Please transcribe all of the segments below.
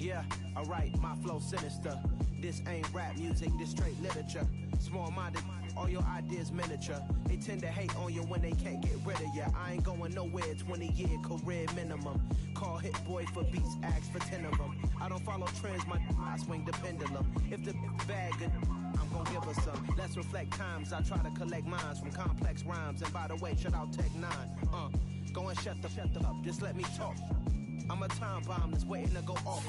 Yeah, alright, my flow sinister. This ain't rap music, this straight literature. Small-minded, all your ideas miniature. They tend to hate on you when they can't get rid of you. I ain't going nowhere, 20-year career minimum. Call hit boy for beats, ask for 10 of them. I don't follow trends, I swing the pendulum. If the bag good, I'm gonna give her some. Let's reflect times, I try to collect minds from complex rhymes. And by the way, shout out Tech 9. Go and shut the up, just let me talk. I'm a time bomb that's waiting to go off.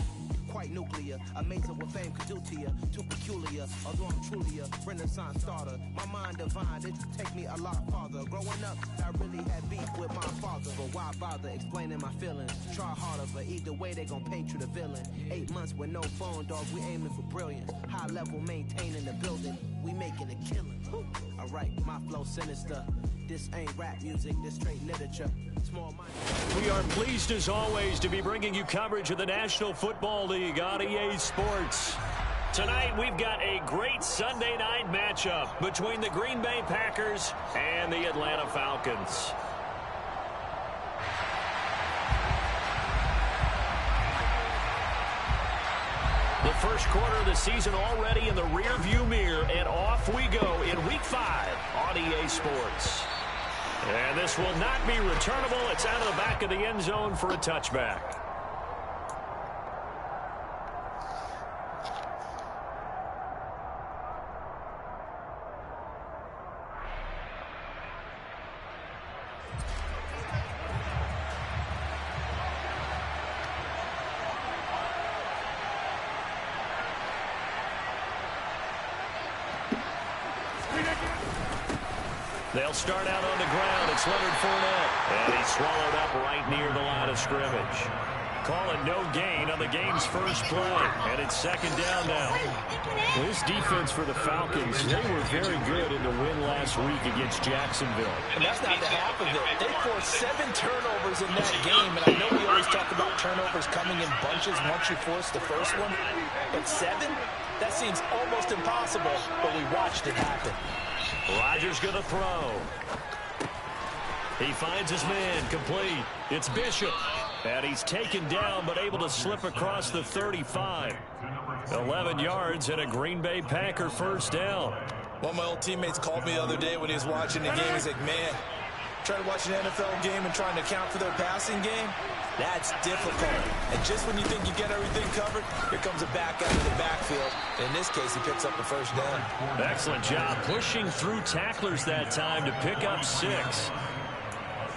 Quite nuclear, amazing what fame could do to you. Too peculiar, although I'm truly a renaissance starter. My mind divine, it take me a lot farther. Growing up, I really had beef with my father. But why bother explaining my feelings? Try harder, but either way they gon' paint you the villain. 8 months with no phone, dog, we aiming for brilliance. High level maintaining the building, we making a killing. Alright, my flow sinister. This ain't rap music, this straight literature. We are pleased as always to be bringing you coverage of the National Football League on EA Sports. Tonight we've got a great Sunday night matchup between the Green Bay Packers and the Atlanta Falcons. The first quarter of the season already in the rearview mirror, and off we go in Week 5 on EA Sports. And this will not be returnable. It's out of the back of the end zone for a touchback. They'll start out on the ground. It's Leonard Fournette. And he's swallowed up right near the line of scrimmage. Calling no gain on the game's first play. And it's second down now. Well, this defense for the Falcons, they were very good in the win last week against Jacksonville. And that's not the half of it. They forced 7 turnovers in that game. And I know we always talk about turnovers coming in bunches once you force the first one. But 7? That seems almost impossible. But we watched it happen. Rodgers going to throw. He finds his man, complete. It's Bishop. And he's taken down, but able to slip across the 35. 11 yards and a Green Bay Packer first down. One of my old teammates called me the other day when he was watching the game. He's like, man, trying to watch an NFL game and trying to account for their passing game, that's difficult. And just when you think you get everything covered, here comes a back out of the backfield. In this case, he picks up the first down. Excellent job pushing through tacklers that time to pick up 6.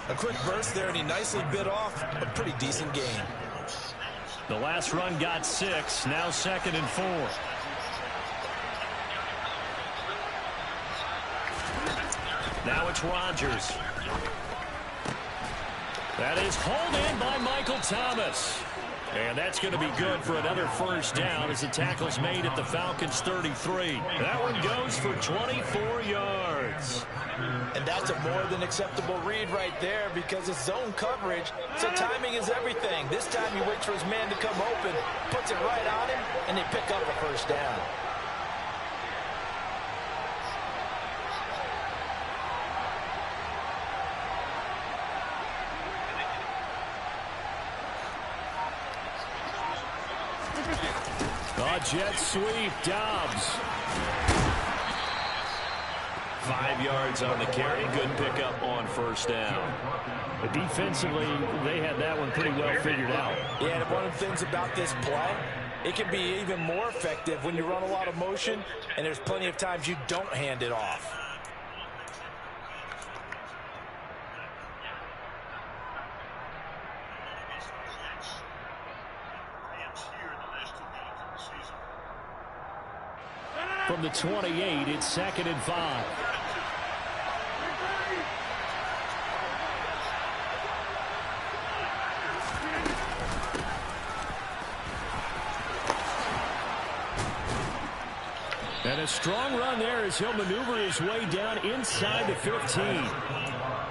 A quick burst there, and he nicely bit off a pretty decent gain. The last run got 6, now 2nd and 4. Now it's Rodgers. That is hauled in by Michael Thomas. And that's going to be good for another first down as the tackle's made at the Falcons' 33. That one goes for 24 yards. And that's a more than acceptable read right there because it's zone coverage, so timing is everything. This time he waits for his man to come open, puts it right on him, and they pick up a first down. Jet sweep, Dobbs. 5 yards on the carry. Good pickup on first down. But defensively, they had that one pretty well figured out. Yeah, and one of the things about this play, it can be even more effective when you run a lot of motion, and there's plenty of times you don't hand it off. From the 28, it's 2nd and 5. And a strong run there as he'll maneuver his way down inside the 15.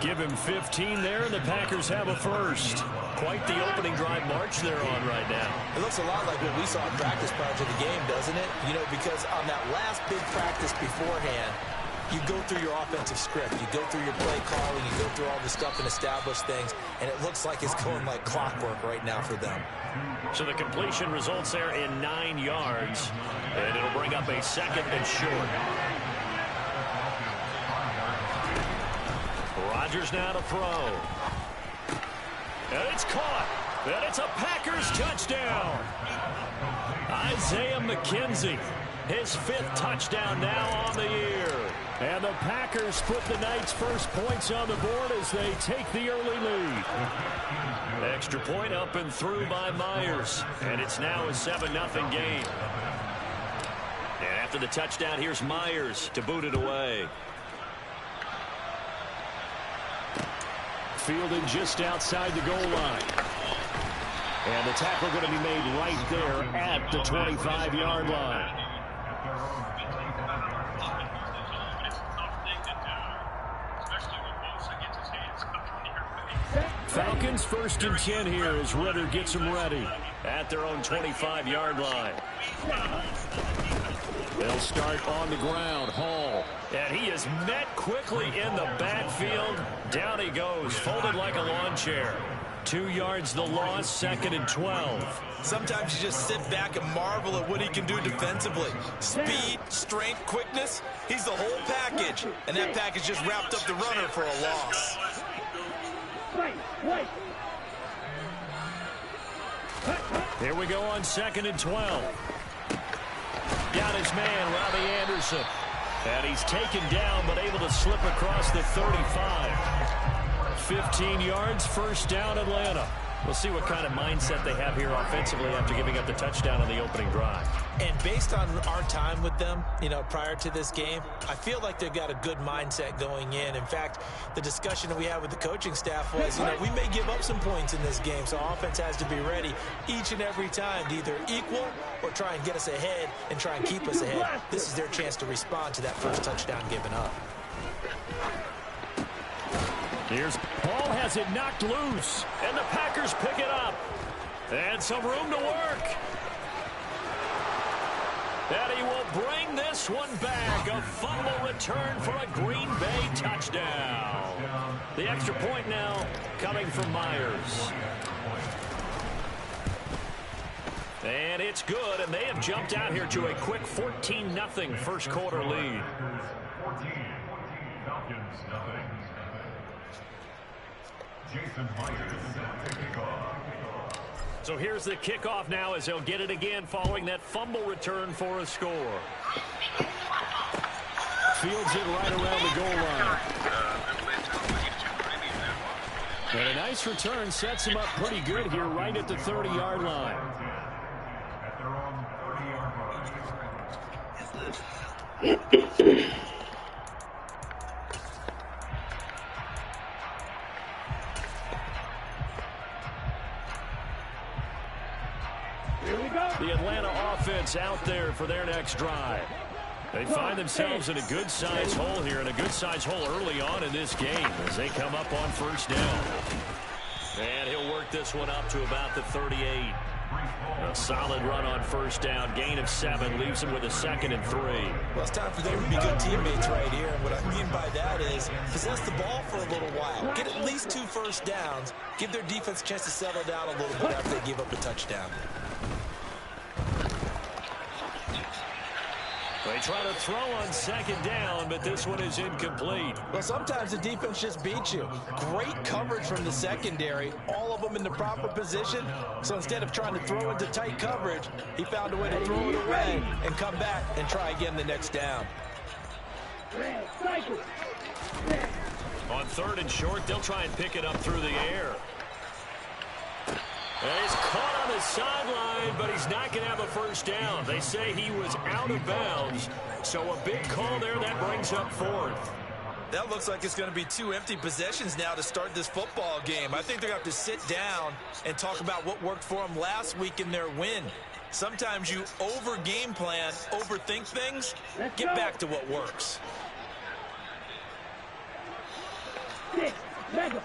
Give him 15 there, and the Packers have a first. Quite the opening drive march they're on right now. It looks a lot like what we saw in practice prior to the game, doesn't it? You know, because on that last big practice beforehand, you go through your offensive script. You go through your play calling. You go through all the stuff and establish things. And it looks like it's going like clockwork right now for them. So the completion results there in 9 yards. And it'll bring up a 2nd and short. Rodgers now to throw. And it's caught. And it's a Packers touchdown. Isaiah McKenzie, his 5th touchdown now on the year. And the Packers put the night's first points on the board as they take the early lead. Extra point up and through by Myers. And it's now a 7-0 game. And after the touchdown, here's Myers to boot it away. Fielded just outside the goal line. And the tackle going to be made right there at the 25-yard line. Falcons 1st and 10 here as Ritter gets them ready. At their own 25-yard line. They'll start on the ground. Hall. And he is met quickly in the backfield. Down he goes, folded like a lawn chair. 2 yards the loss, 2nd and 12. Sometimes you just sit back and marvel at what he can do defensively. Speed, strength, quickness. He's the whole package. And that package just wrapped up the runner for a loss. Here we go on 2nd and 12. Got his man, Robbie Anderson. And he's taken down, but able to slip across the 35. 15 yards, 1st down, Atlanta. We'll see what kind of mindset they have here offensively after giving up the touchdown on the opening drive. And based on our time with them, prior to this game, I feel like they've got a good mindset going in. In fact, the discussion that we had with the coaching staff was, we may give up some points in this game, so offense has to be ready each and every time to either equal or try and get us ahead and try and keep us ahead. This is their chance to respond to that first touchdown given up. Here's Paul, has it knocked loose. And the Packers pick it up. And some room to work. And he will bring this one back. A fumble return for a Green Bay touchdown. The extra point now coming from Myers. And it's good, and they have jumped out here to a quick 14-0 first quarter lead. 14, Falcons, nothing. Jason Myers at the kickoff. So here's the kickoff now as they'll get it again following that fumble return for a score. Fields it right around the goal line. And a nice return sets him up pretty good here right at the 30-yard line. At their own 30-yard line. The Atlanta offense out there for their next drive. They find themselves in a good-sized hole here, and a good-sized hole early on in this game as they come up on 1st down. And he'll work this one up to about the 38. A solid run on 1st down. Gain of 7 leaves him with a 2nd and 3. Well, it's time for them to be good teammates right here. And what I mean by that is possess the ball for a little while. Get at least 2 first downs. Give their defense a chance to settle down a little bit after they give up a touchdown. They try to throw on 2nd down, but this one is incomplete. Well, sometimes the defense just beats you. Great coverage from the secondary, all of them in the proper position. So instead of trying to throw into tight coverage, he found a way to throw it away and come back and try again the next down. On 3rd and short, they'll try and pick it up through the air. And he's caught on the sideline, but he's not going to have a first down. They say he was out of bounds, so a big call there that brings up 4th. That looks like it's going to be 2 empty possessions now to start this football game. I think they're going to have to sit down and talk about what worked for them last week in their win. Sometimes you over-game plan, overthink things. Get back to what works. Mega.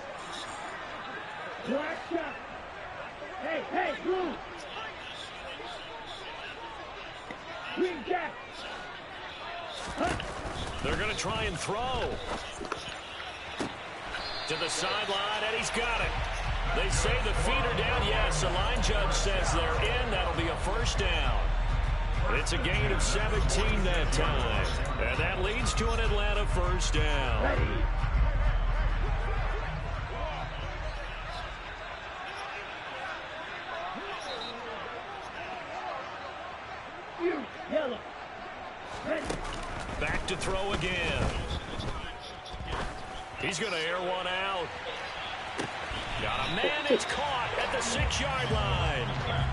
Black shot. Hey, blue. Green jack. They're going to try and throw. To the sideline, and he's got it. They say the feet are down. Yes, the line judge says they're in. That'll be a first down. It's a gain of 17 that time. And that leads to an Atlanta first down. Back to throw again. He's going to air one out. Got a man, it's caught at the 6-yard line.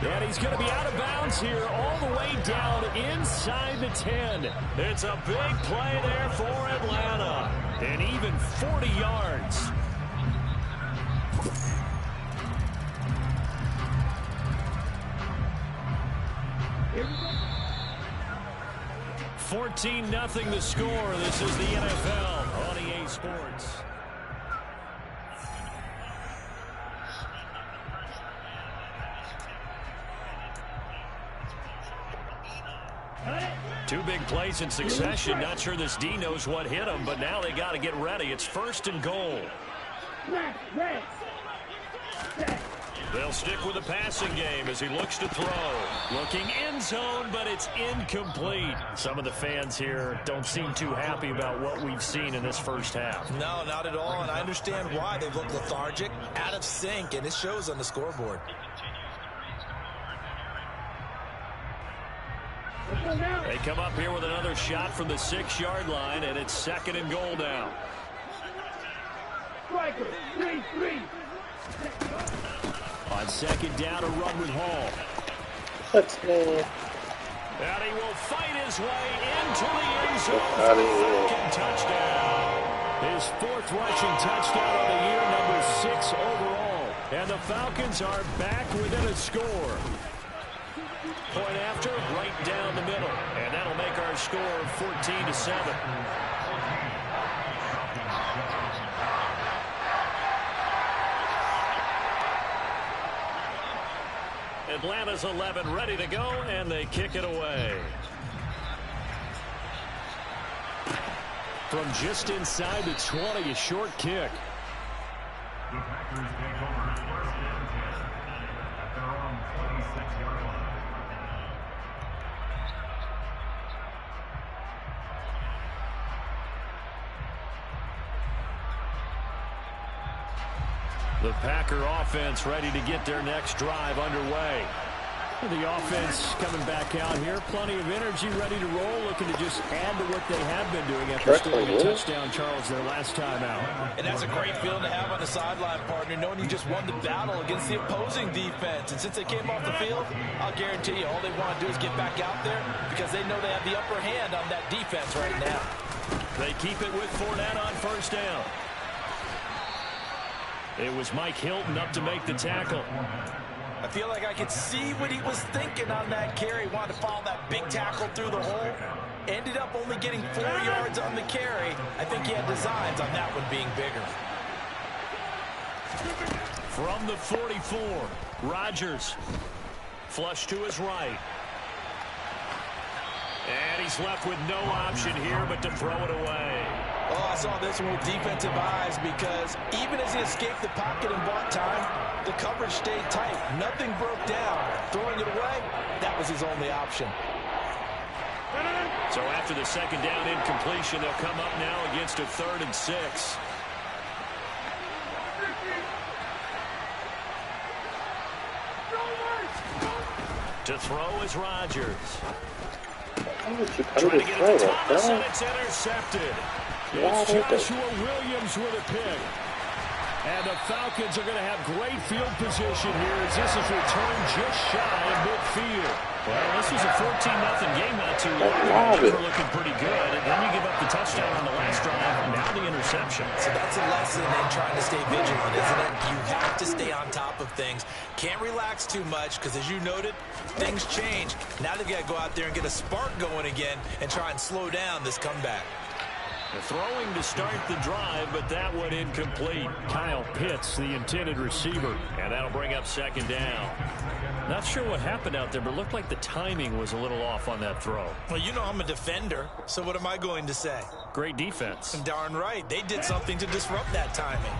And he's going to be out of bounds here all the way down inside the 10. It's a big play there for Atlanta. And even 40 yards. Here we go. 14-0 the score. This is the NFL on EA Sports. Two big plays in succession. Not sure this D knows what hit him, but now they got to get ready. It's 1st and goal. They'll stick with the passing game as he looks to throw. Looking end zone, but it's incomplete. Some of the fans here don't seem too happy about what we've seen in this first half. No, not at all, and I understand why. They look lethargic, out of sync, and it shows on the scoreboard. They come up here with another shot from the 6-yard line, and it's 2nd and goal now. Striker, 3-3. On 2nd down, a run with Hall. And he will fight his way into the end zone for the 2nd touchdown. His 4th rushing touchdown of the year, number 6 overall. And the Falcons are back within a score. Point after, right down the middle. And that'll make our score 14-7. Atlanta's 11 ready to go, and they kick it away. From just inside the 20, a short kick. The Packers take over 1st and 10 at their own 26-yard line. The Packer offense ready to get their next drive underway. The offense coming back out here. Plenty of energy, ready to roll, looking to just add to what they have been doing after scoring a touchdown, Charles, their last time out. And that's a great feeling to have on the sideline, partner, knowing you just won the battle against the opposing defense. And since they came off the field, I'll guarantee you all they want to do is get back out there because they know they have the upper hand on that defense right now. They keep it with Fournette on 1st down. It was Mike Hilton up to make the tackle. I feel like I could see what he was thinking on that carry. Wanted to follow that big tackle through the hole. Ended up only getting 4 yards on the carry. I think he had designs on that one being bigger. From the 44, Rodgers. Flush to his right. And he's left with no option here but to throw it away. Oh, I saw this one with defensive eyes because even as he escaped the pocket and bought time, the coverage stayed tight. Nothing broke down. Throwing it away, that was his only option. So after the 2nd down incompletion, they'll come up now against a 3rd and 6. To throw is Rodgers. Trying to get it to Thomas, and it's intercepted. It's Joshua Williams with a pick. And the Falcons are going to have great field position here as this is returned just shy of midfield. Well, this was a 14-0 game not too long ago. They were looking pretty good. And then you give up the touchdown on the last drive. Now the interception. So that's a lesson in trying to stay vigilant, isn't it? You have to stay on top of things. Can't relax too much because, as you noted, things change. Now they've got to go out there and get a spark going again and try and slow down this comeback. Throwing to start the drive, but that one incomplete. Kyle Pitts, the intended receiver. And that'll bring up second down. Not sure what happened out there, but it looked like the timing was a little off on that throw. Well, you know I'm a defender, so what am I going to say? Great defense. Darn right. They did something to disrupt that timing.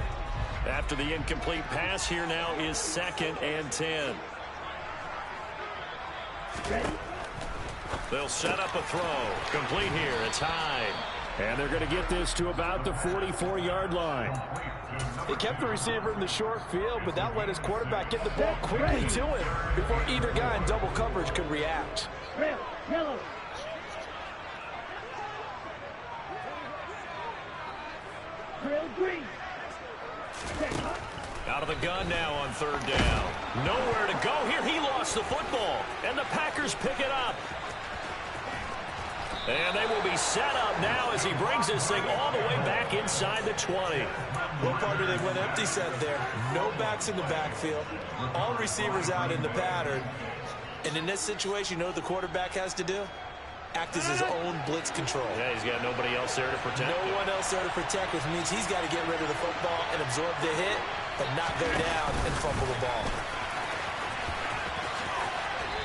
After the incomplete pass, here now is 2nd and 10. Ready? They'll set up a throw. Complete here. It's high. And they're going to get this to about the 44-yard line. They kept the receiver in the short field, but that let his quarterback get the ball quickly to him before either guy in double coverage could react. Red, yellow. Drill green. Out of the gun now on 3rd down. Nowhere to go here. He lost the football, and the Packers pick it up. And they will be set up now as he brings this thing all the way back inside the 20. Well, partner, they went empty set there. No backs in the backfield. All receivers out in the pattern. And in this situation, you know what the quarterback has to do? Act as his own blitz control. Yeah, he's got nobody else there to protect. No one else there to protect, which means he's got to get rid of the football and absorb the hit, but not go down and fumble the ball.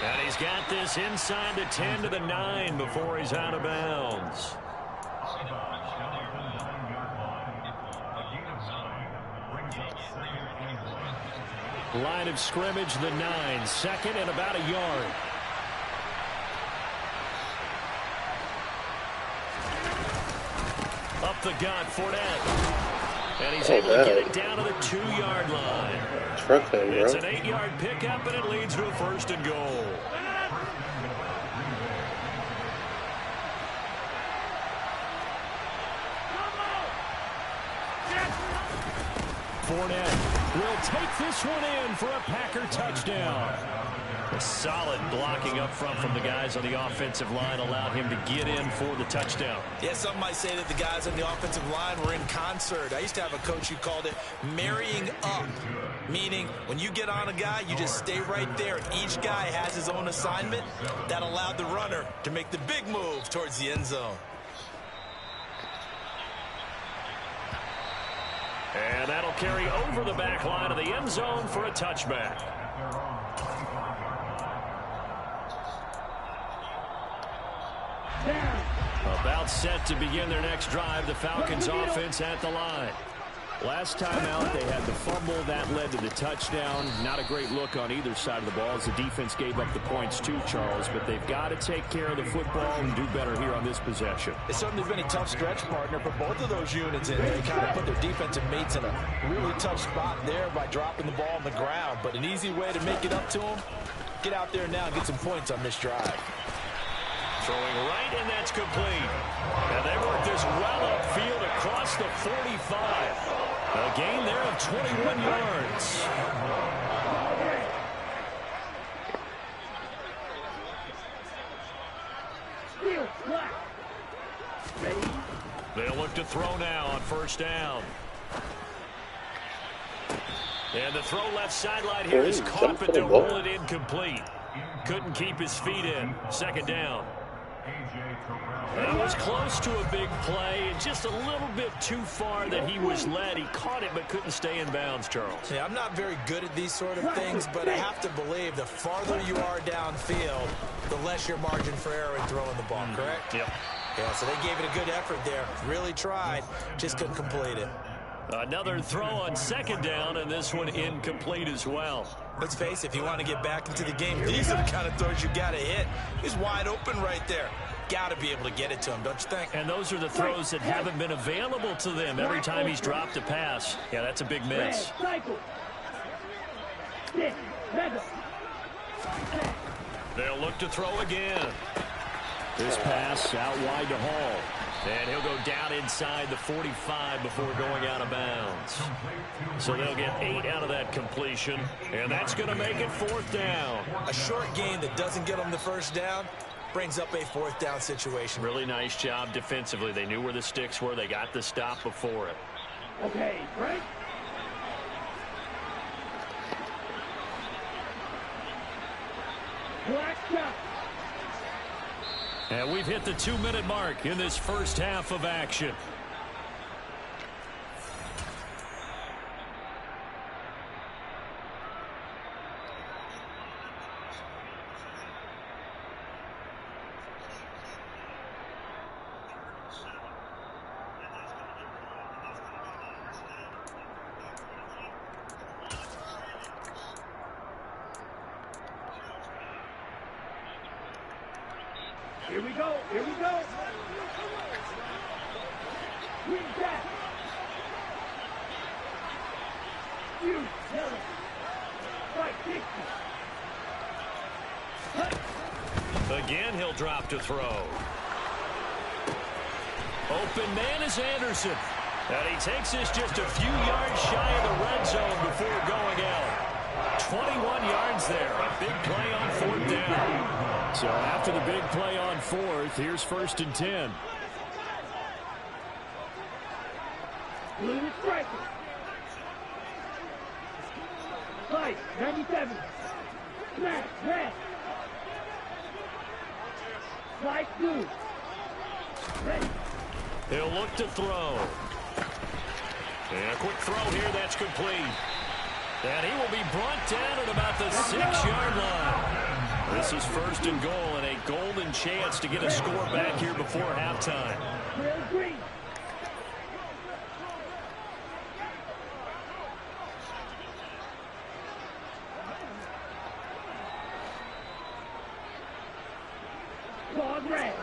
And he's got this inside the 10 to the 9 before he's out of bounds. Line of scrimmage, the 9. 2nd and about a yard. Up the gut, Fournette. And he's able to get it down to the 2-yard line. It's an 8-yard pickup, and it leads to a 1st and goal. Fournette will take this one in for a Packer touchdown. A solid blocking up front from the guys on the offensive line allowed him to get in for the touchdown. Yeah, some might say that the guys on the offensive line were in concert. I used to have a coach who called it marrying up, meaning when you get on a guy, you just stay right there, and each guy has his own assignment. That allowed the runner to make the big move towards the end zone. And that'll carry over the back line of the end zone for a touchback. About set to begin their next drive. The Falcons offense at the line. Last time out, they had the fumble. That led to the touchdown. Not a great look on either side of the ball as the defense gave up the points too, Charles. But they've got to take care of the football and do better here on this possession. It's certainly been a tough stretch, partner, for both of those units. And they kind of put their defensive mates in a really tough spot there by dropping the ball on the ground. But an easy way to make it up to them, get out there now and get some points on this drive. Throwing right, and that's complete. And they work this well upfield across the 45. A gain there of 21 yards. They'll look to throw now on 1st down. And the throw left sideline here is caught, but they'll roll it incomplete. Couldn't keep his feet in. 2nd down. That was close to a big play, just a little bit too far that he was led. He caught it but couldn't stay in bounds, Charles. Yeah, I'm not very good at these sort of things, but I have to believe the farther you are downfield, the less your margin for error in throwing the ball, correct? Yep. Yeah, so they gave it a good effort there. Really tried, just couldn't complete it. Another throw on 2nd down, and this one incomplete as well. Let's face it, if you want to get back into the game, these are the kind of throws you got to hit. He's wide open right there. Got to be able to get it to him, don't you think? And those are the throws that haven't been available to them every time he's dropped a pass. Yeah, that's a big miss. They'll look to throw again. This pass out wide to Hall. And he'll go down inside the 45 before going out of bounds. So they'll get 8 out of that completion, and that's going to make it 4th down. A short gain that doesn't get them the 1st down brings up a 4th down situation. Really nice job defensively. They knew where the sticks were. They got the stop before it. Okay, right? Black shot. And we've hit the 2-minute mark in this first half of action. Here we go. Here we go. Green back. You, yellow. Right, 60. Again, he'll drop to throw. Open man is Anderson. And he takes this just a few yards shy of the red zone before going out. 21 yards there. A big play on 4th down. So after the big play on 4th, here's 1st and 10. Blue is striker. Fight, 97. Smash, red. Slide, blue. Ready. He'll look to throw. And a quick throw here, that's complete. And he will be brought down at about the 6-yard line. This is 1st and goal and a golden chance to get a score back here before halftime. Real green. Dog red.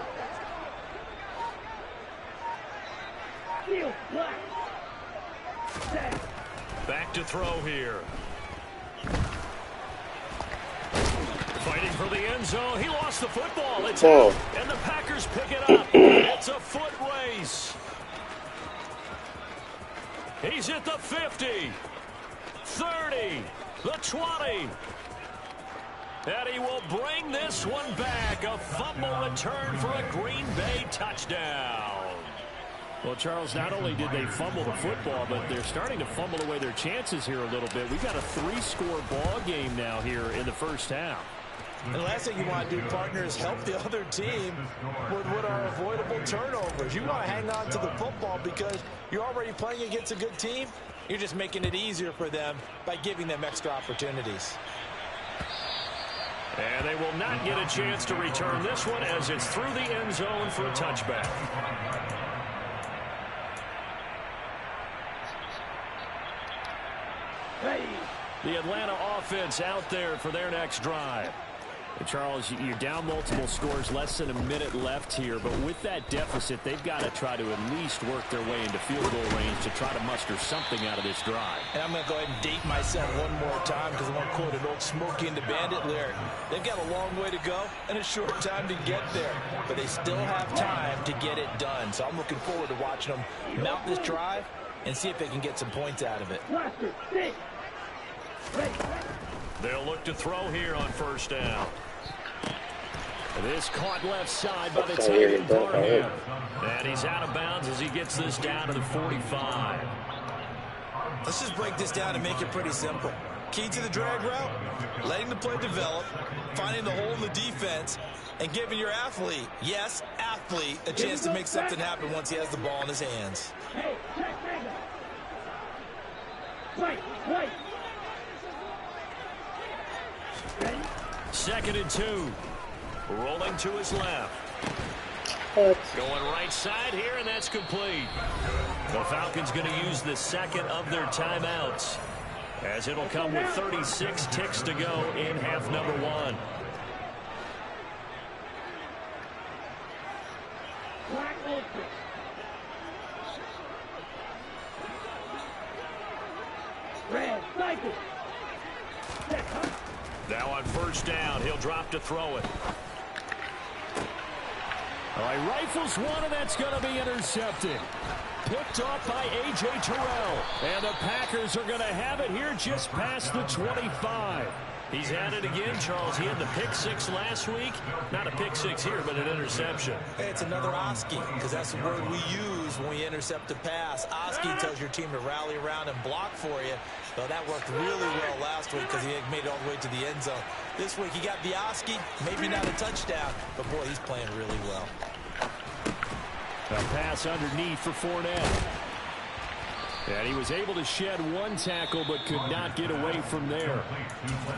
Steel black. Set. Back to throw here. Fighting for the end zone. He lost the football. It's out. And the Packers pick it up. It's a foot race. He's at the 50. 30. The 20. And he will bring this one back. A fumble return for a Green Bay touchdown. Well, Charles, not only did they fumble the football, but they're starting to fumble away their chances here a little bit. We've got a 3-score ball game now here in the first half. And the last thing you want to do, partner, is help the other team with what are avoidable turnovers. You want to hang on to the football because you're already playing against a good team. You're just making it easier for them by giving them extra opportunities. And they will not get a chance to return this one as it's through the end zone for a touchback. The Atlanta offense out there for their next drive. Charles, you're down multiple scores, less than a minute left here, but with that deficit, they've got to try to at least work their way into field goal range to try to muster something out of this drive. And I'm going to go ahead and date myself one more time because I want to quote an old Smokey and the Bandit lyric. They've got a long way to go and a short time to get there, but they still have time to get it done. So I'm looking forward to watching them mount this drive and see if they can get some points out of it. They'll look to throw here on 1st down. This caught left side by the tight end Barham. And he's out of bounds as he gets this down to the 45. Let's just break this down and make it pretty simple. Key to the drag route, letting the play develop, finding the hole in the defense, and giving your athlete, yes, athlete, a chance to make something happen once he has the ball in his hands. Hey, right. 2nd and 2. Rolling to his left. Going right side here, and that's complete. The Falcons going to use the 2nd of their timeouts, as it'll come with 36 ticks to go in half number 1. Red, cycle. Now on 1st down, he'll drop to throw it. He rifles one, and that's going to be intercepted. Picked off by A.J. Terrell. And the Packers are going to have it here just past the 25. He's at it again, Charles. He had the pick 6 last week. Not a pick 6 here, but an interception. Hey, it's another Oski, because that's the word we use when we intercept a pass. Oski tells your team to rally around and block for you. So that worked really well last week because he made it all the way to the end zone. This week he got the Oski, maybe not a touchdown, but boy, he's playing really well. A pass underneath for Fournette. And he was able to shed one tackle but could not get away from there.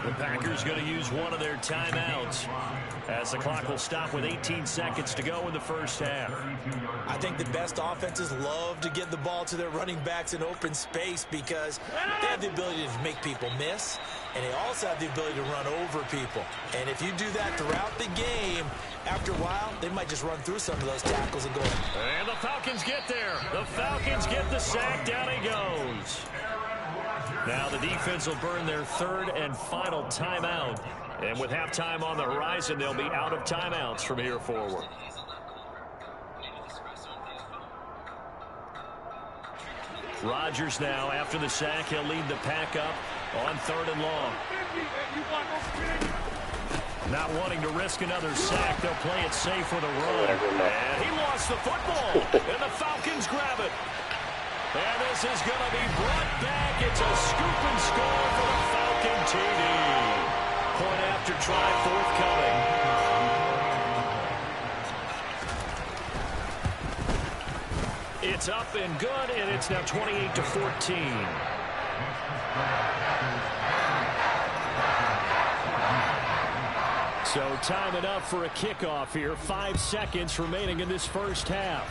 The Packers going to use one of their timeouts as the clock will stop with 18 seconds to go in the first half. I think the best offenses love to get the ball to their running backs in open space because they have the ability to make people miss. and they also have the ability to run over people. And if you do that throughout the game, after a while, they might just run through some of those tackles and go. And the Falcons get there. The Falcons get the sack. Down he goes. Now the defense will burn their third and final timeout. And with halftime on the horizon, they'll be out of timeouts from here forward. Rodgers now, after the sack, he'll lead the pack up on 3rd and long. Not wanting to risk another sack, they'll play it safe with a run. And he lost the football, and the Falcons grab it. And this is going to be brought back. It's a scoop and score for the Falcon TD. Point after try forthcoming. It's up and good, and it's now 28-14. So time enough for a kickoff here. 5 seconds remaining in this first half.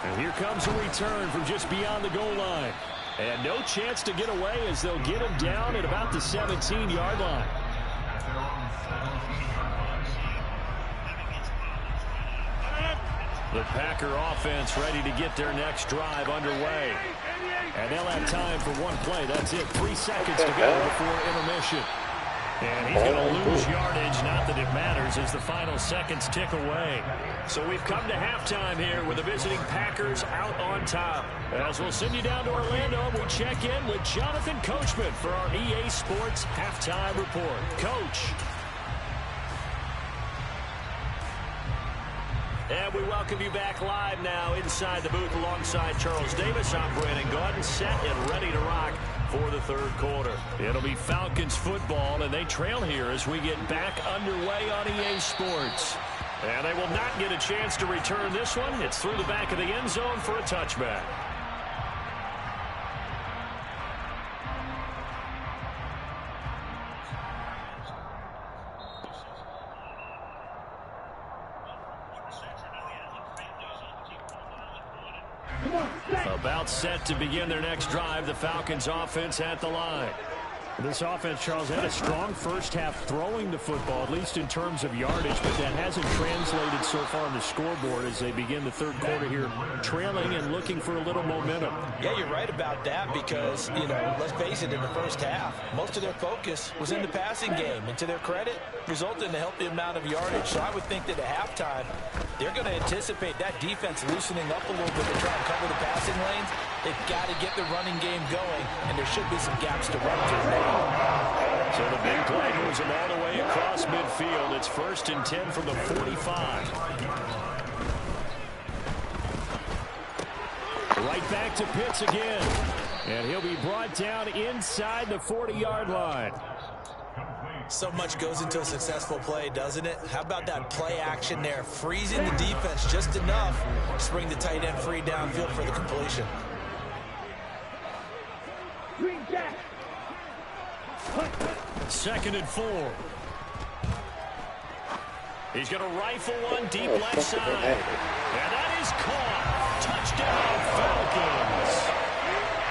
And here comes a return from just beyond the goal line. And no chance to get away as they'll get him down at about the 17-yard line. The Packer offense ready to get their next drive underway. And they'll have time for one play. That's it. 3 seconds to go before intermission. And he's going to lose yardage. Not that it matters as the final seconds tick away. So we've come to halftime here with the visiting Packers out on top. As we'll send you down to Orlando, we check in with Jonathan Coachman for our EA Sports Halftime Report. Coach. And we welcome you back live now inside the booth alongside Charles Davis. I'm Brandon Gordon, set and ready to rock for the third quarter. It'll be Falcons football, and they trail here as we get back underway on EA Sports. And they will not get a chance to return this one. It's through the back of the end zone for a touchback. About set to begin their next drive. The Falcons offense at the line. This offense, Charles, had a strong first half throwing the football, at least in terms of yardage, but that hasn't translated so far on the scoreboard as they begin the third quarter here, trailing and looking for a little momentum. Yeah, you're right about that because, you know, let's face it, in the first half, most of their focus was in the passing game. And to their credit, resulted in a healthy amount of yardage. So I would think that at halftime, they're going to anticipate that defense loosening up a little bit to try and cover the passing lanes. They've got to get the running game going, and there should be some gaps to run through now. So the big play moves them all the way across midfield. It's 1st and 10 from the 45. Right back to Pitts again. And he'll be brought down inside the 40-yard line. So much goes into a successful play, doesn't it? How about that play action there? Freezing the defense just enough to bring the tight end free downfield for the completion. Green Jack. 2nd and 4. He's going to rifle one deep left side. And that is caught. Touchdown, Falcons.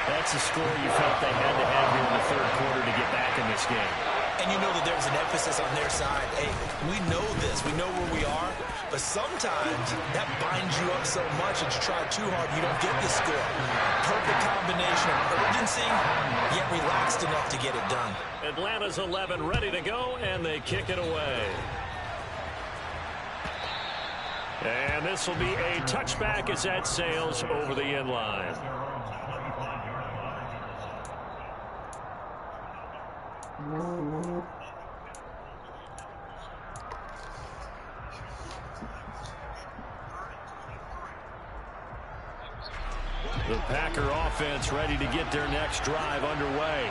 That's the score you felt they had to have here in the third quarter to get back in this game. And you know that there's an emphasis on their side. Hey, we know this. We know where we are. But sometimes that binds you up so much that you try too hard, you don't get the score. Perfect combination of urgency, yet relaxed enough to get it done. Atlanta's 11 ready to go, and they kick it away. And this will be a touchback as that sails over the end line. The Packer offense ready to get their next drive underway.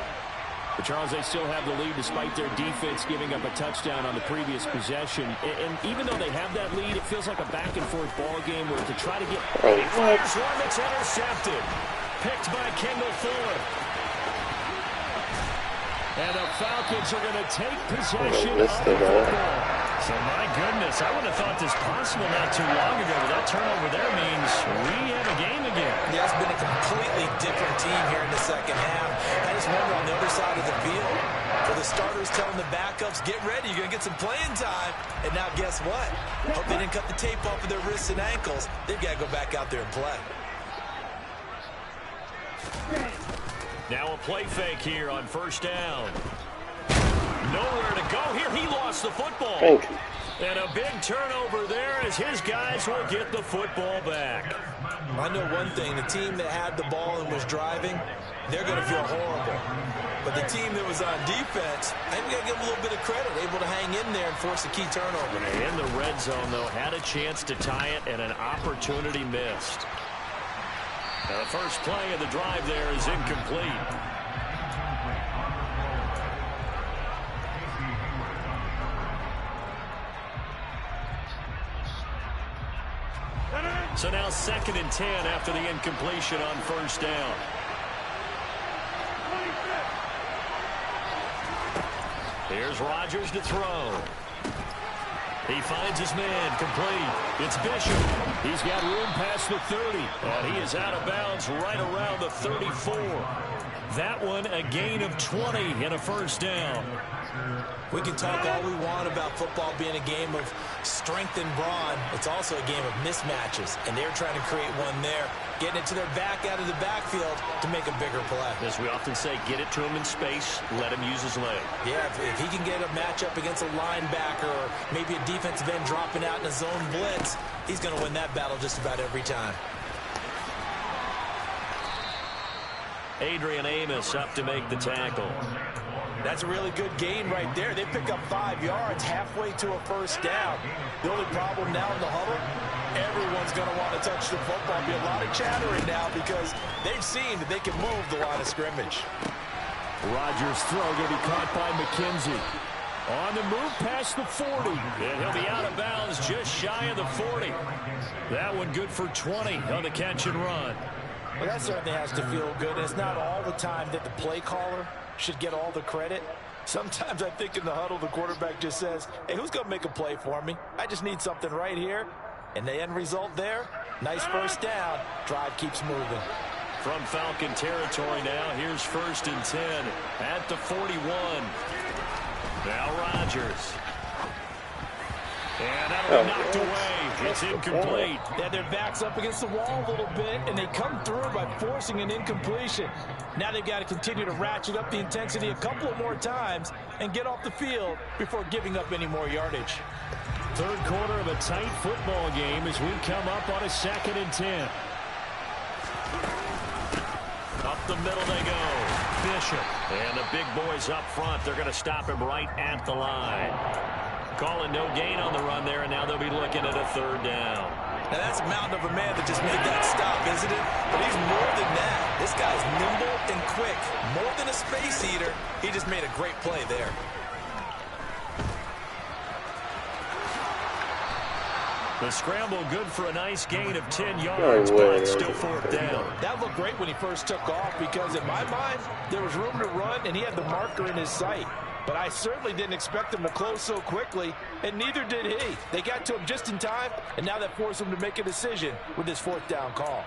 But Charles, they still have the lead despite their defense giving up a touchdown on the previous possession. And even though they have that lead, it feels like a back-and-forth ball game where to try to get... He fires one that's intercepted. Picked by Kendall Fuller. And the Falcons are going to take possession of the football. So, my goodness, I would have thought this possible not too long ago, but that turnover there means we have a game again. Yeah, it's been a completely different team here in the second half. I just wonder other side of the field. For the starters telling the backups, get ready, you're going to get some playing time. And now guess what? Hope they didn't cut the tape off of their wrists and ankles. They've got to go back out there and play. Now a play fake here on first down. Nowhere to go here. He lost the football. Thank you. And a big turnover there as his guys will get the football back. I know one thing. The team that had the ball and was driving, they're going to feel horrible. But the team that was on defense, I think we got to give them a little bit of credit, able to hang in there and force a key turnover. In the red zone, though, had a chance to tie it and an opportunity missed. Now, the first play of the drive there is incomplete. So now 2nd and 10 after the incompletion on first down. Here's Rodgers to throw. He finds his man complete. It's Bishop. He's got room past the 30. And he is out of bounds right around the 34. That one a gain of 20 in a first down. We can talk all we want about football being a game of strength and brawn. It's also a game of mismatches, and they're trying to create one there, getting it to their back out of the backfield to make a bigger play. As we often say, get it to him in space, let him use his leg. Yeah, if he can get a matchup against a linebacker or maybe a defensive end dropping out in a zone blitz, he's going to win that battle just about every time. Adrian Amos up to make the tackle. That's a really good gain right there. They pick up 5 yards halfway to a first down. The only problem now in the huddle, everyone's going to want to touch the football. Be a lot of chattering now because they've seen that they can move the line of scrimmage. Rodgers' throw going to be caught by McKenzie. On the move past the 40. And he'll be out of bounds just shy of the 40. That one good for 20 on the catch and run. Well, that certainly has to feel good. It's not all the time that the play caller should get all the credit. Sometimes I think in the huddle, the quarterback just says, hey, who's going to make a play for me? I just need something right here. And the end result there, nice first down. Drive keeps moving. From Falcon territory now, here's 1st and 10 at the 41. Now Rodgers. And that'll be knocked away. It's incomplete. Yeah, their back's up against the wall a little bit, and they come through by forcing an incompletion. Now they've got to continue to ratchet up the intensity a couple of more times and get off the field before giving up any more yardage. Third quarter of a tight football game as we come up on a 2nd and 10. Up the middle they go. Bishop. And the big boys up front, they're going to stop him right at the line. Calling no gain on the run there, and now they'll be looking at a 3rd down. Now that's a mountain of a man that just made that stop, isn't it? But he's more than that. This guy's nimble and quick. More than a space eater. He just made a great play there. The scramble good for a nice gain of 10 yards, but still 4th down. That looked great when he first took off because in my mind, there was room to run, and he had the marker in his sight. But I certainly didn't expect him to close so quickly, and neither did he. They got to him just in time, and now that forced him to make a decision with his 4th down call.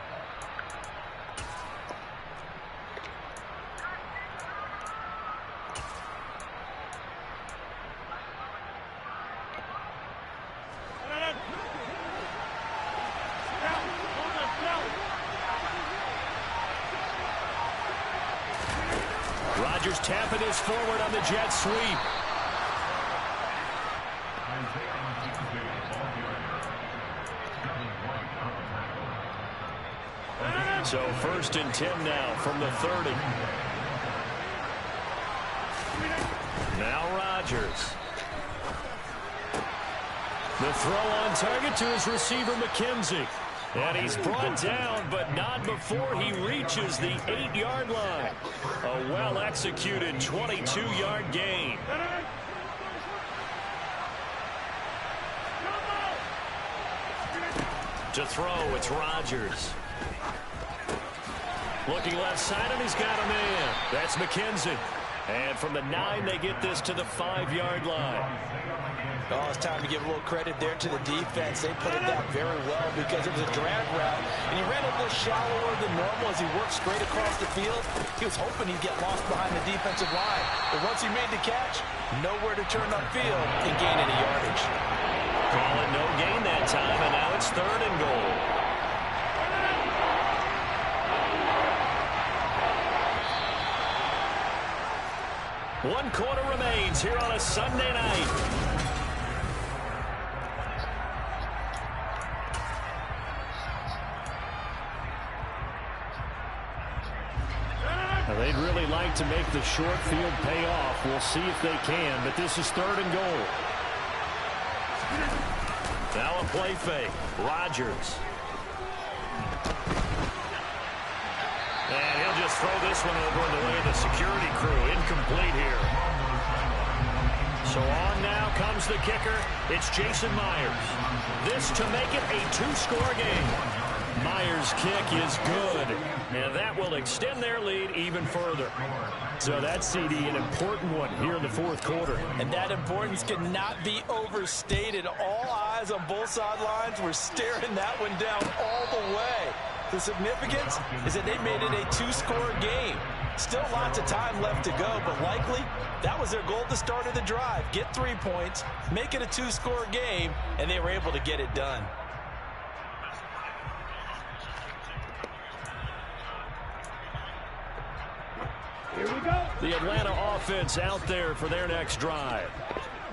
Rodgers tapping this forward on the jet sweep. So 1st and 10 now from the 30. Now Rodgers. The throw on target to his receiver, McKenzie. And he's brought down, but not before he reaches the 8-yard line. A well-executed 22-yard gain. To throw, it's Rodgers. Looking left side, and he's got a man. That's McKenzie. And from the 9, they get this to the 5-yard line. Oh, it's time to give a little credit there to the defense. They put it down very well because it was a drag route, and he ran a little shallower than normal as he worked straight across the field. He was hoping he'd get lost behind the defensive line, but once he made the catch, nowhere to turn upfield and gain any yardage. Call it no gain that time, and now it's 3rd and goal. One quarter remains here on a Sunday night. Now, they'd really like to make the short field pay off. We'll see if they can, but this is 3rd and goal. Now a play fake. Rodgers. And he'll just throw this one over in the way of the security crew. Incomplete here. So on now comes the kicker. It's Jason Myers. This to make it a 2-score game. Myers' kick is good, and that will extend their lead even further. So that's, CD, an important one here in the 4th quarter. And that importance cannot be overstated. All eyes on both sidelines were staring that one down all the way. The significance is that they made it a 2-score game. Still lots of time left to go, but likely that was their goal at the start of the drive. Get 3 points, make it a 2-score game, and they were able to get it done. Here we go. The Atlanta offense out there for their next drive.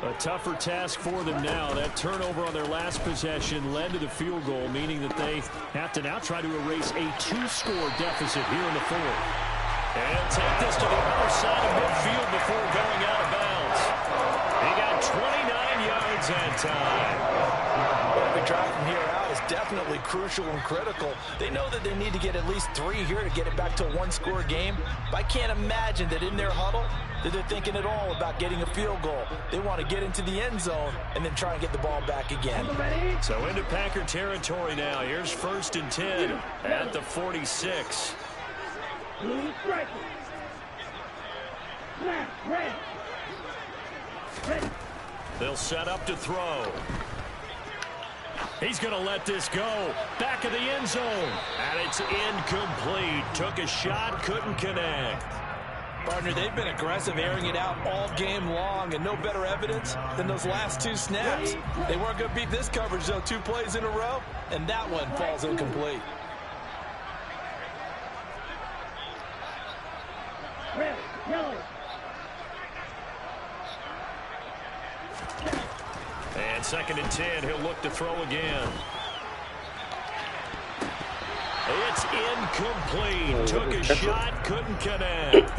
A tougher task for them now. That turnover on their last possession led to the field goal, meaning that they have to now try to erase a 2-score deficit here in the 4th. And take this to the other side of midfield before going out of bounds. He got 29 yards that time. Every drive from here out is definitely crucial and critical. They know that they need to get at least 3 here to get it back to a 1-score game. But I can't imagine that in their huddle that they're thinking at all about getting a field goal. They want to get into the end zone and then try and get the ball back again. So into Packer territory now. Here's 1st and 10 at the 46. Blue striker. Black, red. Ready. They'll set up to throw. He's going to let this go. Back of the end zone. And it's incomplete. Took a shot, couldn't connect. Partner, they've been aggressive, airing it out all game long, and no better evidence than those last 2 snaps. They weren't going to beat this coverage, though, 2 plays in a row, and that one falls incomplete. Red, yellow. And 2nd and 10, he'll look to throw again. It's incomplete. Took a shot, couldn't connect.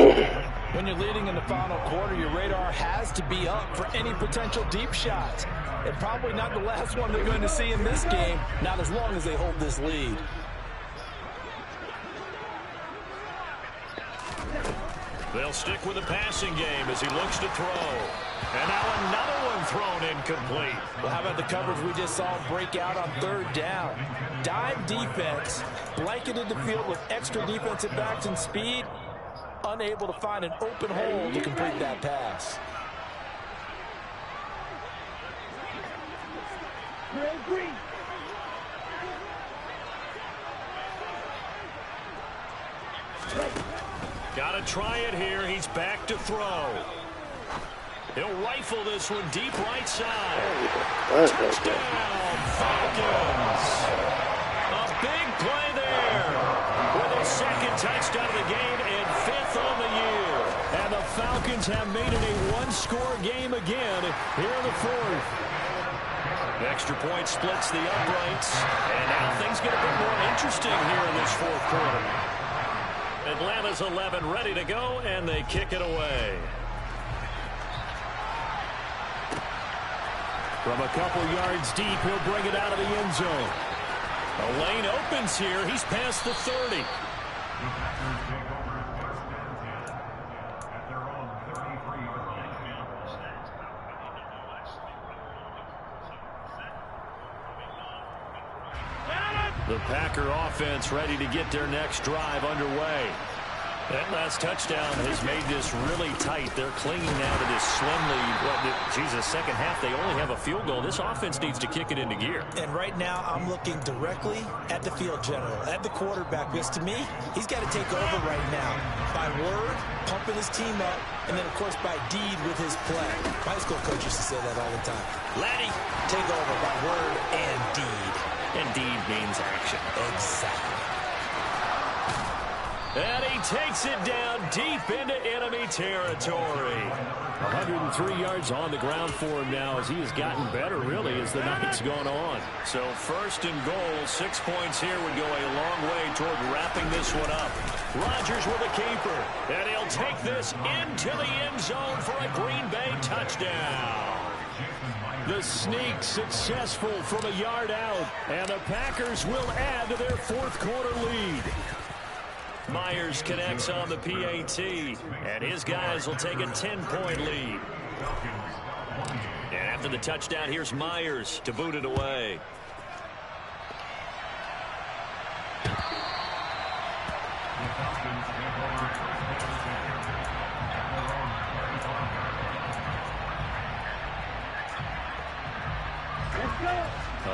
When you're leading in the final quarter, your radar has to be up for any potential deep shots. And probably not the last one they're going to see in this game, not as long as they hold this lead. They'll stick with the passing game as he looks to throw. And now another one thrown incomplete. Well, how about the coverage we just saw break out on 3rd down? Dime defense, blanketed the field with extra defensive backs and speed, unable to find an open hole to complete that pass. Red, green. Got to try it here. He's back to throw. He'll rifle this one deep right side. Touchdown, Falcons. A big play there with his 2nd touchdown of the game and 5th on the year. And the Falcons have made it a 1-score game again here in the 4th. Extra point splits the uprights. And now things get a bit more interesting here in this 4th quarter. Atlanta's 11 ready to go, and they kick it away. From a couple yards deep, he'll bring it out of the end zone. A lane opens here. He's past the 30. The Packer offense ready to get their next drive underway. That last touchdown has made this really tight. They're clinging now to this slim lead. Jesus, second half, they only have a field goal. This offense needs to kick it into gear. And right now, I'm looking directly at the field general, at the quarterback, because to me, he's got to take over right now. By word, pumping his team up, and then, of course, by deed with his play. My high school coach used to say that all the time. Laddie, take over by word and deed. And deed means action. Exactly. And he takes it down deep into enemy territory. 103 yards on the ground for him now as he has gotten better, really, as the night's gone on. So first and goal, 6 points here would go a long way toward wrapping this one up. Rodgers with a keeper, and he'll take this into the end zone for a Green Bay touchdown. The sneak successful from a yard out, and the Packers will add to their fourth quarter lead. Myers connects on the PAT, and his guys will take a 10-point lead. And after the touchdown, here's Myers to boot it away.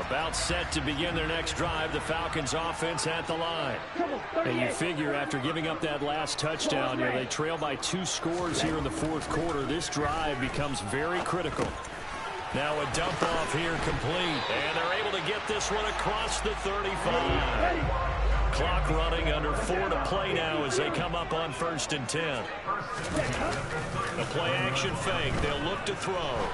About set to begin their next drive, the Falcons offense at the line. And you figure after giving up that last touchdown, they trail by 2 scores here in the fourth quarter. This drive becomes very critical. Now a dump off here complete, and they're able to get this one across the 35. Clock running, under 4 to play now as they come up on 1st and 10. The play action fake, they'll look to throw.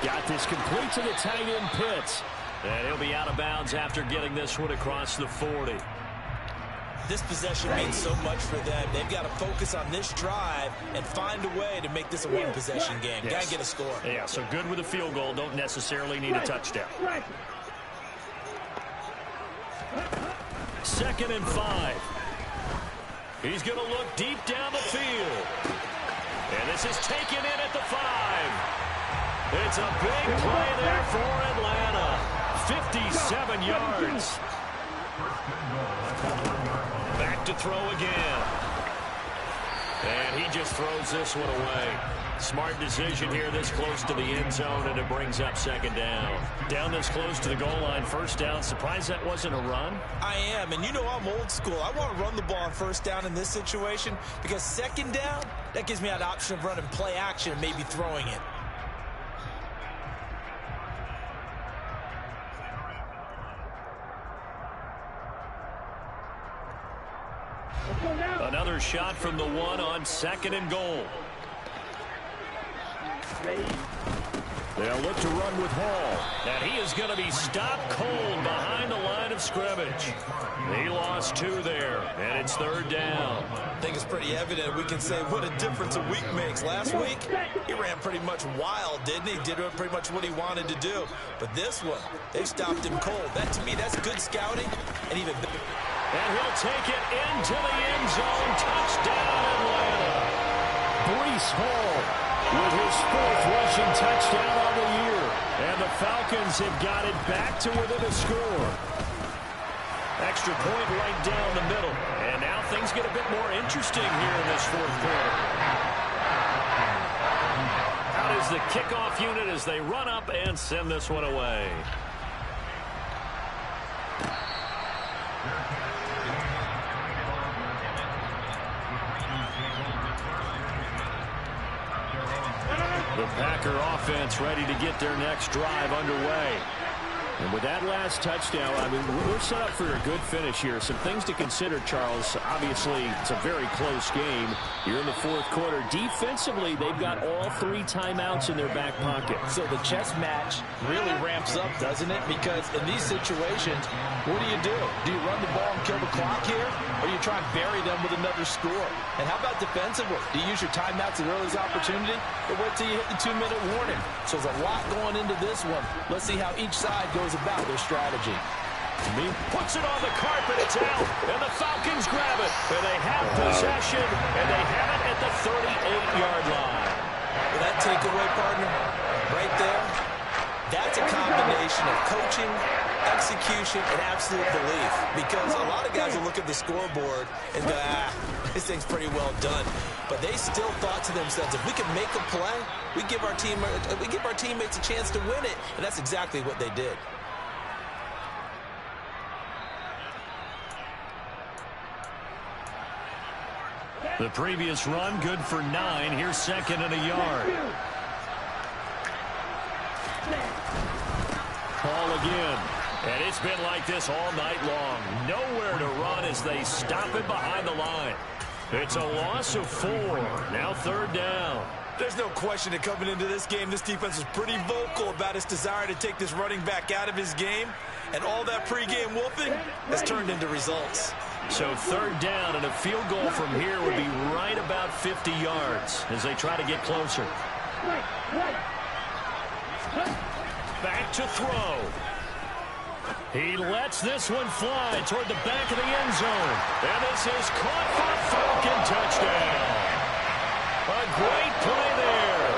Got this complete to the tight end Pitts. And he'll be out of bounds after getting this one across the 40. This possession means so much for them. They've got to focus on this drive and find a way to make this a one-possession game. Yes. Got to get a score. Yeah, so good with a field goal. Don't necessarily need a touchdown. 2nd and 5. He's going to look deep down the field. And this is taken in at the 5. It's a big play there for Atlanta. 57 yards. Back to throw again. And he just throws this one away. Smart decision here this close to the end zone, and it brings up 2nd down. Down this close to the goal line, 1st down. Surprised that wasn't a run? I am, and you know I'm old school. I want to run the ball on 1st down in this situation because 2nd down, that gives me an option of running play action and maybe throwing it. Another shot from the 1 on 2nd and goal. They'll look to run with Hall. And he is going to be stopped cold behind the line of scrimmage. He lost 2 there, and it's 3rd down. I think it's pretty evident. We can say what a difference a week makes. Last week, he ran pretty much wild, didn't he? Did pretty much what he wanted to do. But this one, they stopped him cold. That, to me, that's good scouting and even better. And he'll take it into the end zone. Touchdown, Atlanta. Breece Hall with his 4th rushing touchdown on the year. And the Falcons have got it back to within a score. Extra point right down the middle. And now things get a bit more interesting here in this 4th quarter. Out is the kickoff unit as they run up and send this one away. The Packer offense ready to get their next drive underway. And with that last touchdown, I mean, we're set up for a good finish here. Some things to consider, Charles. Obviously, it's a very close game. You're in the 4th quarter. Defensively, they've got all 3 timeouts in their back pocket. So the chess match really ramps up, doesn't it? Because in these situations, what do? Do you run the ball and kill the clock here? Or do you try and bury them with another score? And how about defensively? Do you use your timeouts at earliest opportunity? Or wait till you hit the 2-minute warning? So there's a lot going into this one. Let's see how each side goes about their strategy. Puts it on the carpet, it's out, and the Falcons grab it, and they have possession, and they have it at the 38-yard line. Well, that takeaway, partner, right there, that's a combination of coaching, execution, execution and absolute belief, because a lot of guys will look at the scoreboard and go, this thing's pretty well done. But they still thought to themselves, if we can make a play, we give our teammates a chance to win it, and that's exactly what they did. The previous run, good for 9. Here's second and a yard. Ball again. And it's been like this all night long. Nowhere to run as they stop it behind the line. It's a loss of 4. Now third down. There's no question that coming into this game, this defense was pretty vocal about its desire to take this running back out of his game. And all that pregame whooping has turned into results. So third down and a field goal from here would be right about 50 yards as they try to get closer. Back to throw. He lets this one fly toward the back of the end zone. And this is caught for a Falcon touchdown. A great play there.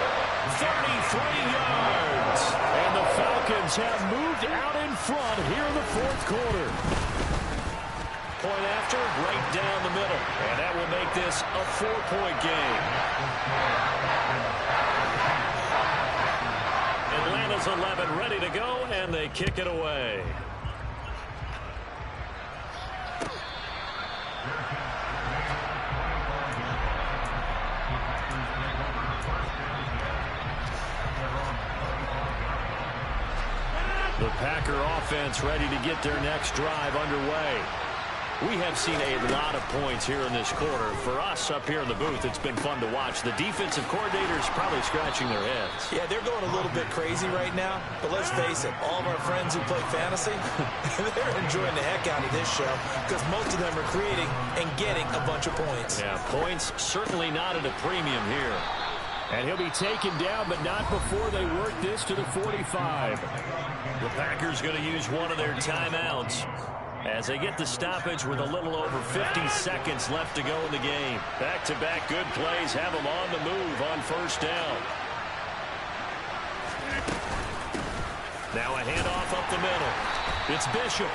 33 yards. And the Falcons have moved out in front here in the fourth quarter. Point after, right down the middle. And that will make this a 4-point game. Atlanta's 11 ready to go, and they kick it away. The Packer offense ready to get their next drive underway. We have seen a lot of points here in this quarter. For us up here in the booth, it's been fun to watch. The defensive coordinators probably scratching their heads. Yeah, they're going a little bit crazy right now. But let's face it, all of our friends who play fantasy, they're enjoying the heck out of this show because most of them are creating and getting a bunch of points. Yeah, points certainly not at a premium here. And he'll be taken down, but not before they work this to the 45. The Packers going to use one of their timeouts as they get the stoppage with a little over 50 seconds left to go in the game. Back-to-back good plays have them on the move on first down. Now a handoff up the middle. It's Bishop.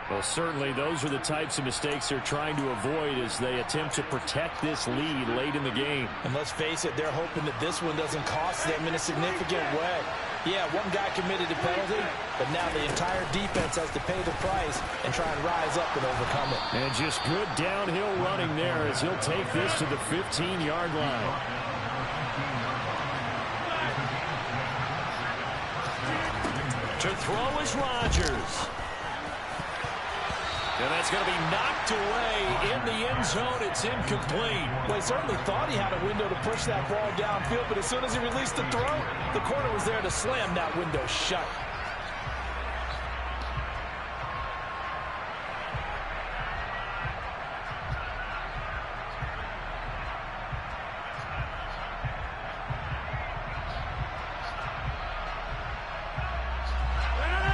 Well, certainly those are the types of mistakes they're trying to avoid as they attempt to protect this lead late in the game. And let's face it, they're hoping that this one doesn't cost them in a significant way. Yeah, one guy committed a penalty, but now the entire defense has to pay the price and try and rise up and overcome it. And just good downhill running there as he'll take this to the 15-yard line. To throw is Rodgers. And that's going to be knocked away in the end zone. It's incomplete. Well, he certainly thought he had a window to push that ball downfield, but as soon as he released the throw, the corner was there to slam that window shut.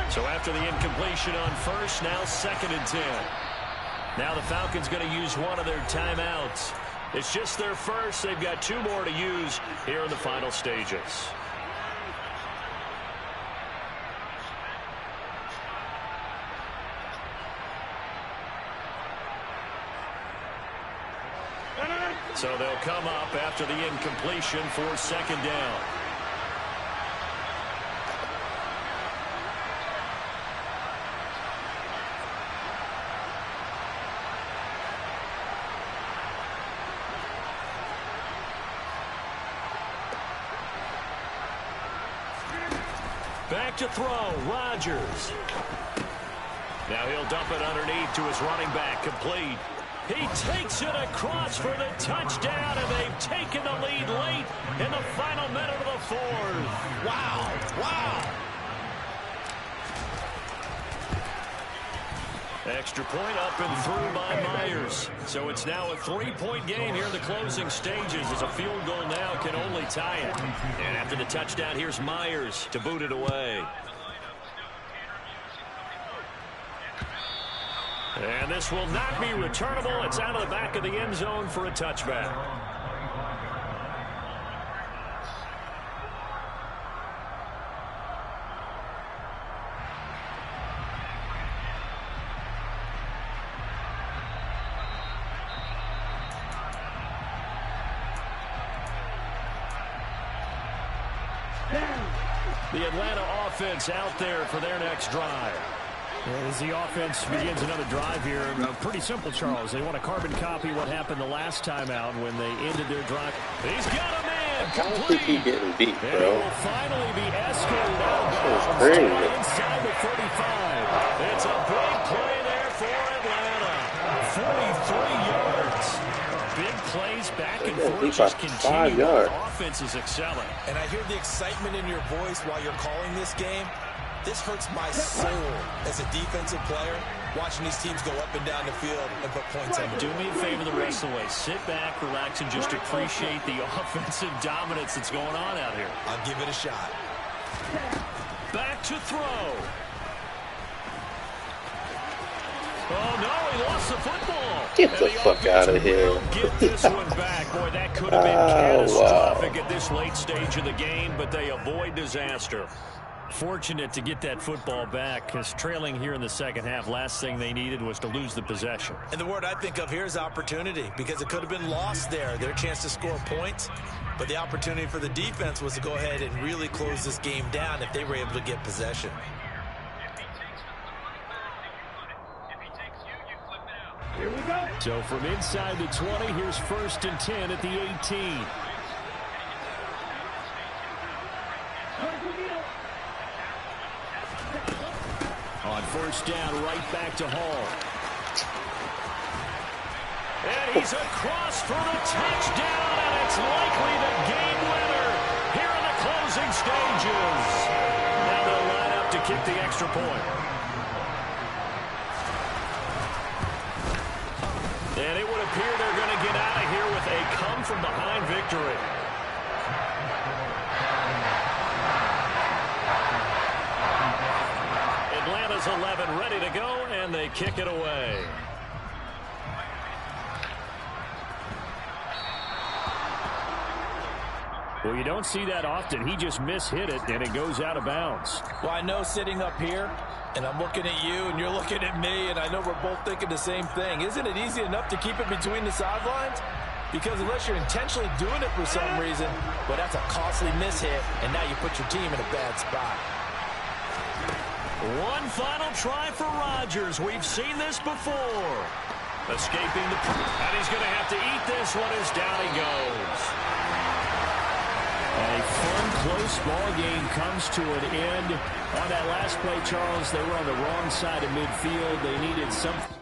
So after the incompletion on first, now 2nd and 10. Now the Falcons going to use one of their timeouts. It's just their first. They've got 2 more to use here in the final stages. So they'll come up after the incompletion for 2nd down. Back to throw, Rodgers. Now he'll dump it underneath to his running back, complete. He takes it across for the touchdown, and they've taken the lead late in the final minute of the 4th. Wow, wow. Extra point up and through by Myers. So it's now a 3-point game here in the closing stages as a field goal now can only tie it. And after the touchdown, here's Myers to boot it away. And this will not be returnable. It's out of the back of the end zone for a touchback. The Atlanta offense out there for their next drive. As the offense begins another drive here, pretty simple, Charles. They want to carbon copy what happened the last time out when they ended their drive. He's got a man. I don't think he's getting beat, And he bro. will finally be escorted out of That's bounds crazy. to inside the 35. It's a big play there for Atlanta. 43 yards. Big plays back and Yeah, forth he's just about 5 continue. yards. The offense is excelling. And I hear the excitement in your voice while you're calling this game. This hurts my soul as a defensive player, watching these teams go up and down the field and put points on the Do board. me a favor the rest of the way. Sit back, relax, and just appreciate the offensive dominance that's going on out here. I'll give it a shot. Back to throw. Oh, no, he lost the football. Get And the fuck offense out of here. will get this one back. Boy, that could have been Oh, catastrophic wow. at this late stage of the game, but they avoid disaster. Fortunate to get that football back, because trailing here in the second half, last thing they needed was to lose the possession. And the word I think of here is opportunity, because it could have been lost there, their chance to score points. But the opportunity for the defense was to go ahead and really close this game down if they were able to get possession. Here we go. So from inside the 20, here's 1st and 10 at the 18. On 1st down, right back to Hall. And he's across for the touchdown, and it's likely the game winner here in the closing stages. Now they'll line up to kick the extra point. And it would appear they're going to get out of here with a come-from-behind victory. Atlanta's 11 ready to go, and they kick it away. Well, you don't see that often. He just mishit it, and it goes out of bounds. Well, I know sitting up here, and I'm looking at you, and you're looking at me, and I know we're both thinking the same thing. Isn't it easy enough to keep it between the sidelines? Because unless you're intentionally doing it for some reason, well, that's a costly mishit, and now you put your team in a bad spot. One final try for Rodgers. We've seen this before. Escaping the... And he's going to have to eat this one as down he goes. A fun, close ball game comes to an end. On that last play, Charles, they were on the wrong side of midfield. They needed something.